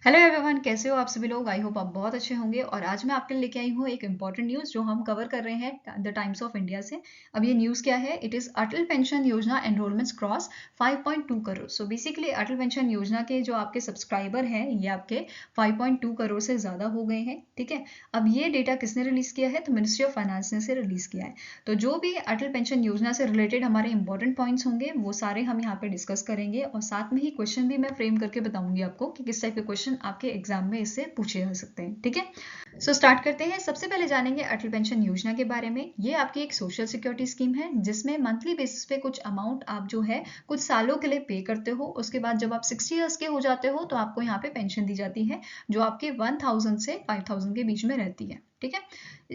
Hello everyone, कैसे हो आप सभी लोग। आई होप आप बहुत अच्छे होंगे। और आज मैं आपके लिए लेके आई हूँ एक इंपॉर्टेंट न्यूज़ जो हम कवर कर रहे हैं द टाइम्स ऑफ इंडिया से। अब ये न्यूज़ क्या है? It is Atal pension Yojana enrolments cross 5.2 crore. So basically Atal pension Yojana के जो आपके सब्सक्राइबर हैं ये आपके 5.2 करोड़ से ज़्यादा हो गए हैं। ठीक है, अब ये डेटा किसने रिलीज़ किया है? तो मिनिस्ट्री ऑफ फाइनेंस ने से रिलीज़ किया है। तो जो भी अटल पेंशन योजना से रिलेटेड हमारे इंपॉर्टेंट पॉइंट्स होंगे वो सारे हम यहाँ पे डिस्कस करेंगे, और साथ में ही क्वेश्चन भी मैं फ्रेम करके बताऊंगी आपको कि किस टाइप के क्वेश्चन आपके एग्जाम में इससे पूछे जा सकते हैं। ठीक है, सो स्टार्ट करते हैं। सबसे पहले जानेंगे अटल पेंशन योजना के बारे में। ये आपकी एक सोशल सिक्योरिटी स्कीम है जिसमें मंथली बेसिस पे कुछ अमाउंट आप जो है कुछ सालों के लिए पे करते हो। उसके बाद जब आप 60 ईयर्स के हो जाते हो तो आपको यहाँ पे पेंशन दी जाती है जो आपके 1000 से 5000 के बीच में रहती है। ठीक है,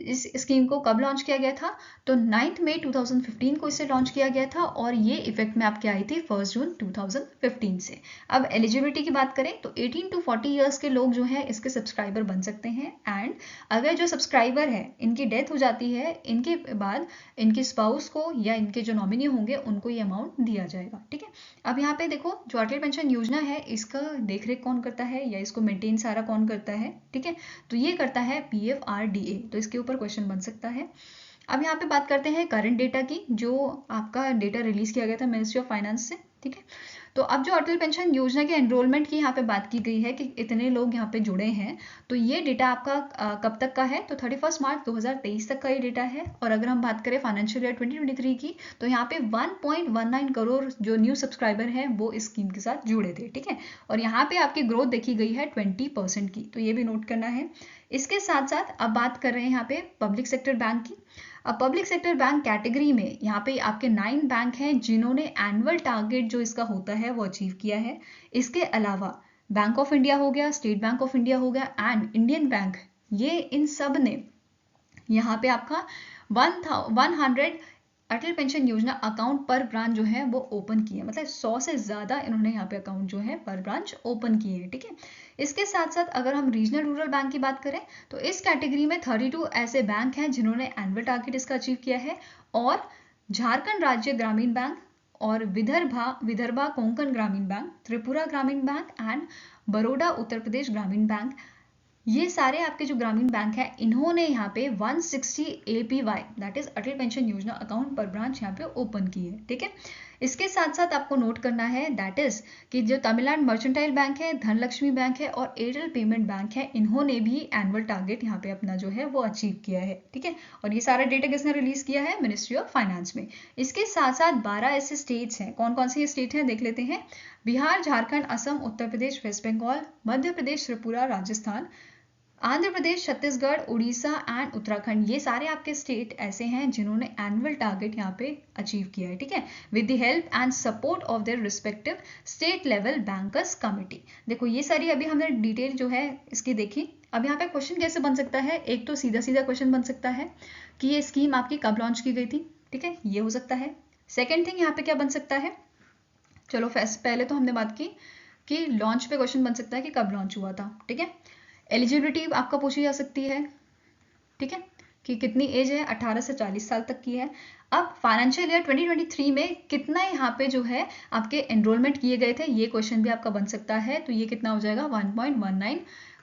इस स्कीम को कब लॉन्च किया गया था? तो 9 मई 2015 को इसे लॉन्च किया गया था और ये इफेक्ट में आपके आई थी 1 जून 2015 से। अब एलिजिबिलिटी की बात करें तो 18 टू 40 ईयर्स के लोग जो है इसके सब्सक्राइबर बन सकते हैं। एंड अगर जो सब्सक्राइबर है इनकी डेथ हो जाती है, इनके बाद इनके स्पाउस को या इनके जो नॉमिनी होंगे उनको ये अमाउंट दिया जाएगा। ठीक है, अब यहाँ पे देखो जो अटल पेंशन योजना है इसका देखरेख कौन करता है या इसको मेंटेन सारा कौन करता है? ठीक है, तो ये करता है PFRDA। तो इसके ऊपर क्वेश्चन बन सकता है। अब यहाँ पे बात करते हैं करंट डेटा की, जो आपका डेटा रिलीज किया गया था मिनिस्ट्री ऑफ फाइनेंस से। ठीक है, तो अब जो अटल पेंशन योजना के एनरोलमेंट की यहाँ पे बात की गई है कि इतने लोग यहाँ पे जुड़े हैं, तो ये डेटा आपका कब तक का है? तो 31 मार्च 2023 तक का ये डेटा है। और अगर हम बात करें फाइनेंशियल ईयर 2023 की, तो यहाँ पे 1.19 करोड़ जो न्यू सब्सक्राइबर हैं वो इस स्कीम के साथ जुड़े थे। ठीक है, और यहाँ पे आपकी ग्रोथ देखी गई है 20% की, तो ये भी नोट करना है। इसके साथ साथ अब बात कर रहे हैं यहाँ पे पब्लिक सेक्टर बैंक की। अब पब्लिक सेक्टर बैंक कैटेगरी में यहाँ पे आपके 9 बैंक हैं जिन्होंने एनुअल टारगेट जो इसका होता है वो अचीव किया है। इसके अलावा बैंक ऑफ इंडिया हो गया, स्टेट बैंक ऑफ इंडिया हो गया एंड इंडियन बैंक, ये इन सब ने यहाँ पे आपका 100 अटल पेंशन योजना अकाउंट पर ब्रांच जो है वो ओपन किए, मतलब 100 से ज़्यादा इन्होंने यहाँ पे अकाउंट जो है पर ब्रांच ओपन किए हैं। ठीक है, इसके साथ साथ अगर हम रीजनल रूरल बैंक की बात करें तो इस कैटेगरी में 32 ऐसे बैंक हैं जिन्होंने एनुअल टारगेट इसका अचीव किया है। और झारखंड राज्य ग्रामीण बैंक और विदर्भा कोंकण ग्रामीण बैंक, त्रिपुरा ग्रामीण बैंक एंड बड़ौदा उत्तर प्रदेश ग्रामीण बैंक, ये सारे आपके जो ग्रामीण बैंक हैं इन्होंने यहाँ पे 160 APY that is Atal pension योजना अकाउंट पर ब्रांच यहाँ पे ओपन की है। ठीक है, इसके साथ साथ आपको नोट करना है दैट इज कि जो तमिलनाडु मर्चेंटाइल बैंक है, धनलक्ष्मी बैंक है और एयरटेल पेमेंट बैंक है, इन्होंने भी एनुअल टारगेट यहाँ पे अपना जो है वो अचीव किया है। ठीक है, और ये सारा डेटा किसने रिलीज किया है? मिनिस्ट्री ऑफ फाइनेंस में। इसके साथ साथ 12 ऐसे स्टेट्स हैं। कौन कौन से ये स्टेट हैं देख लेते हैं। बिहार, झारखंड, असम, उत्तर प्रदेश, वेस्ट बंगाल, मध्य प्रदेश, त्रिपुरा, राजस्थान, आंध्र प्रदेश, छत्तीसगढ़, उड़ीसा एंड उत्तराखंड, ये सारे आपके स्टेट ऐसे हैं जिन्होंने एनुअल टारगेट यहाँ पे अचीव किया है। ठीक है, with the help and support of their respective state level bankers committee. देखो ये सारी अभी हमने डिटेल जो है इसकी देखी। अब यहाँ पे क्वेश्चन कैसे बन सकता है? एक तो सीधा सीधा क्वेश्चन बन सकता है कि ये स्कीम आपकी कब लॉन्च की गई थी। ठीक है, ये हो सकता है। सेकेंड थिंग यहाँ पे क्या बन सकता है? चलो पहले तो हमने बात की कि लॉन्च पे क्वेश्चन बन सकता है कि कब लॉन्च हुआ था। ठीक है, एलिजिबिलिटी आपका पूछी जा सकती है। ठीक है, कि कितनी एज है? 18 से 40 साल तक की है। अब फाइनेंशियल ईयर 2023 में कितना यहाँ पे जो है आपके एनरोलमेंट किए गए थे, ये क्वेश्चन भी आपका बन सकता है। तो ये कितना हो जाएगा? 1.19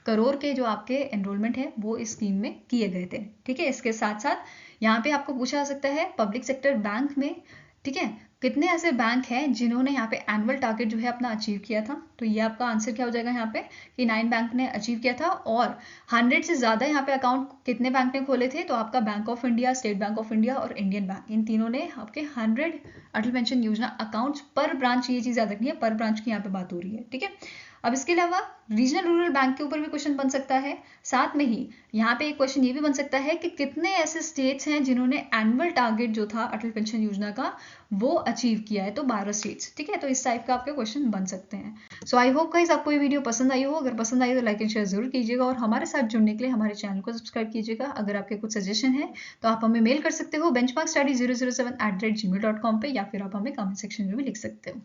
करोड़ के जो आपके एनरोलमेंट है वो इस स्कीम में किए गए थे। ठीक है, इसके साथ साथ यहाँ पे आपको पूछा जा सकता है पब्लिक सेक्टर बैंक में, ठीक है, कितने ऐसे बैंक हैं जिन्होंने यहाँ पे एनुअल टारगेट जो है अपना अचीव किया था। तो ये आपका आंसर क्या हो जाएगा यहाँ पे कि 9 बैंक ने अचीव किया था। और 100 से ज़्यादा यहाँ पे अकाउंट कितने बैंक ने खोले थे? तो आपका bank of India, state bank of India और इंडियन बैंक, इन तीनों ने आपके 100 अटल पेंशन योजना अकाउंट्स पर ब्रांच, ये चीज़ याद रखनी है, पर ब्रांच की यहाँ पे बात हो रही है। ठीक है, अब इसके अलावा रीजनल रूरल बैंक के ऊपर भी क्वेश्चन बन सकता है। साथ में ही यहाँ पे एक क्वेश्चन ये भी बन सकता है कि कितने ऐसे स्टेट्स हैं जिन्होंने एनुअल टारगेट जो था अटल पेंशन योजना का वो अचीव किया है। तो 12 स्टेट्स। ठीक है, तो इस टाइप का आपके क्वेश्चन बन सकते हैं। सो आई होप गाइस आपको ये वीडियो पसंद आई हो। अगर पसंद आई तो लाइक एंड शेयर जरूर कीजिएगा और हमारे साथ जुड़ने के लिए हमारे चैनल को सब्सक्राइब कीजिएगा। अगर आपके कुछ सजेशन है तो आप हमें मेल कर सकते हो benchmarkstudy007@gmail.com पे, या फिर आप हमें कमेंट सेक्शन में भी लिख सकते हो।